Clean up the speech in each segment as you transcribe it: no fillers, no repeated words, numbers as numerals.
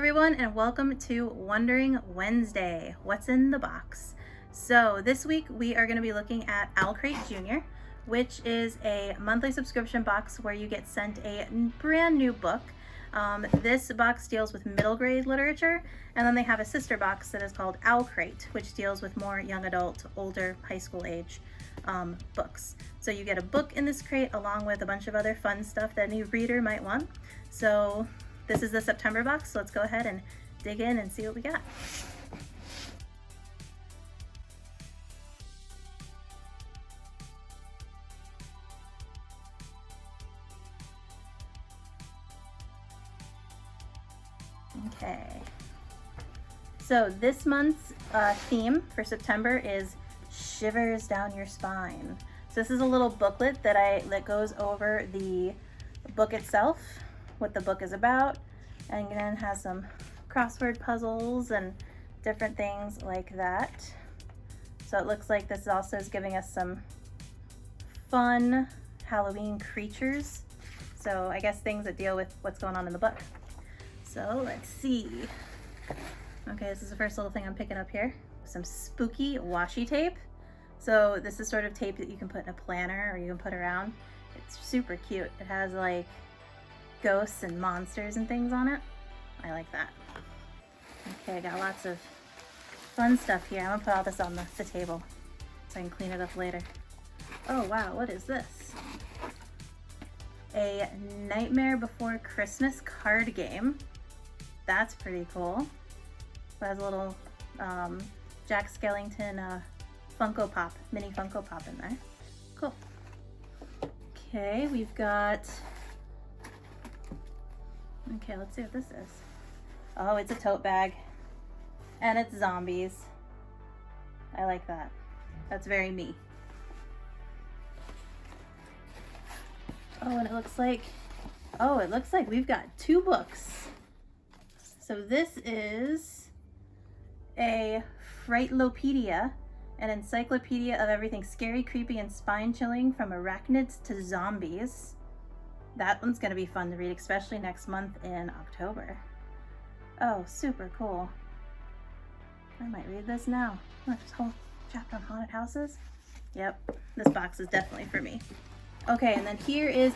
everyone, and welcome to Wondering Wednesday. What's in the box? So this week we are going to be looking at OwlCrate Jr, which is a monthly subscription box where you get sent a brand new book. This box deals with middle grade literature, and then they have a sister box that is called OwlCrate, which deals with more young adult, older, high school age books. So you get a book in this crate along with a bunch of other fun stuff that any reader might want. So this is the September box, so let's go ahead and dig in and see what we got. Okay, so this month's theme for September is Shivers Down Your Spine. So this is a little booklet that goes over the book itself, what the book is about, and then has some crossword puzzles and different things like that. So it looks like this also is giving us some fun Halloween creatures. So I guess things that deal with what's going on in the book. So let's see. Okay, this is the first little thing I'm picking up here. Some spooky washi tape. So this is sort of tape that you can put in a planner or you can put around. It's super cute. It has like ghosts and monsters and things on it. I like that. Okay, I got lots of fun stuff here. I'm gonna put all this on the table so I can clean it up later. Oh wow, what is this? A Nightmare Before Christmas card game. That's pretty cool. It has a little Jack Skellington Funko Pop, mini Funko Pop in there. Cool. Okay, we've got, okay, let's see what this is. Oh, it's a tote bag and it's zombies. I like that. That's very me. Oh, and it looks like we've got two books. So this is a Frightlopedia, an encyclopedia of everything scary, creepy, and spine-chilling from arachnids to zombies. That one's gonna be fun to read, especially next month in October. Oh, super cool. I might read this now. Oh, this whole chapter on haunted houses. Yep, this box is definitely for me. Okay, and then here is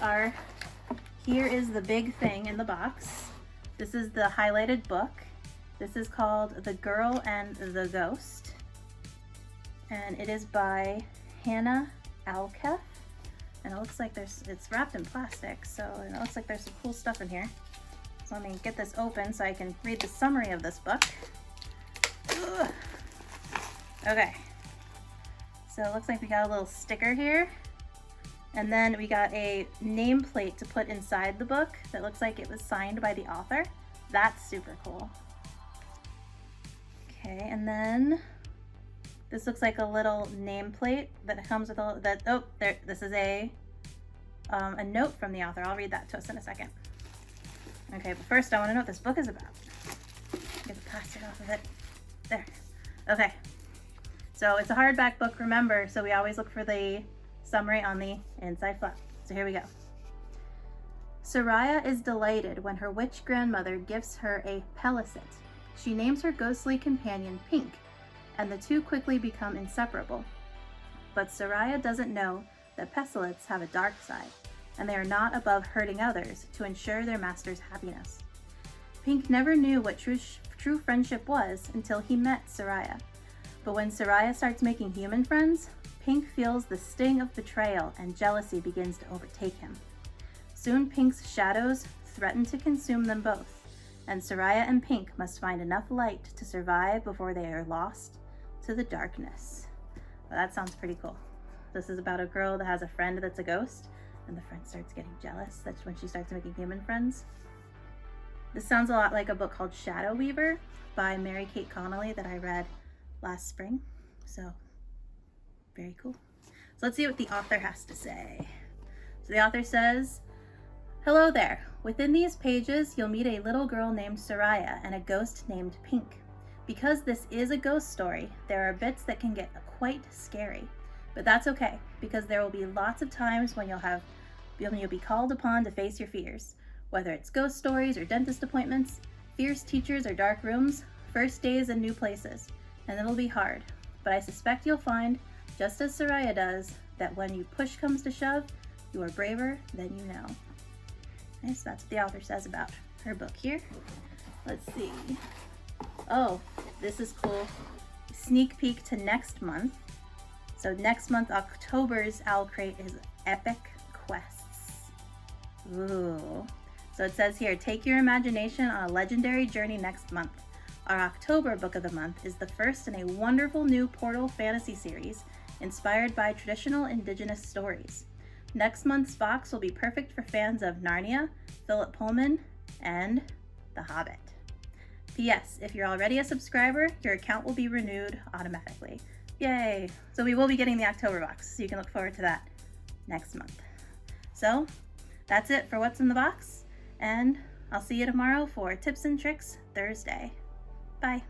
the big thing in the box. This is the highlighted book. This is called The Girl and the Ghost. And it is by Hannah Alketh. And it looks like it's wrapped in plastic, so it looks like there's some cool stuff in here. So let me get this open so I can read the summary of this book. Ugh. Okay. So it looks like we got a little sticker here. And then we got a nameplate to put inside the book that looks like it was signed by the author. That's super cool. Okay, and then this looks like a little nameplate that comes with this is a note from the author. I'll read that to us in a second. Okay, but first I want to know what this book is about. Get the plastic off of it. There. Okay. So it's a hardback book, remember, so we always look for the summary on the inside flap. So here we go. Soraya is delighted when her witch grandmother gives her a pelicet. She names her ghostly companion Pink, and the two quickly become inseparable. But Soraya doesn't know that pelicets have a dark side, and they are not above hurting others to ensure their master's happiness. Pink never knew what true friendship was until he met Soraya. But when Soraya starts making human friends, Pink feels the sting of betrayal and jealousy begins to overtake him. Soon Pink's shadows threaten to consume them both, and Soraya and Pink must find enough light to survive before they are lost to the darkness. Well, that sounds pretty cool. This is about a girl that has a friend that's a ghost, and the friend starts getting jealous. That's when she starts making human friends. This sounds a lot like a book called Shadow Weaver by Mary Kate Connolly that I read last spring. So very cool. So let's see what the author has to say. So the author says, "Hello there. Within these pages, you'll meet a little girl named Soraya and a ghost named Pink. Because this is a ghost story, there are bits that can get quite scary. But that's okay, because there will be lots of times when you'll be called upon to face your fears. Whether it's ghost stories or dentist appointments, Fierce teachers or dark rooms, first days and new places, and it'll be hard, but I suspect you'll find, just as Soraya does, that when you push comes to shove, you are braver than you know. Okay, so that's what the author says about her book here. Let's see. Oh, this is cool. Sneak peek to next month. So next month, October's OwlCrate is Epic Quests. Ooh. So it says here, take your imagination on a legendary journey next month. Our October book of the month is the first in a wonderful new Portal fantasy series inspired by traditional indigenous stories. Next month's box will be perfect for fans of Narnia, Philip Pullman, and The Hobbit. P.S. If you're already a subscriber, your account will be renewed automatically. Yay! So we will be getting the October box, so you can look forward to that next month. So that's it for what's in the box, and I'll see you tomorrow for Tips and Tricks Thursday. Bye.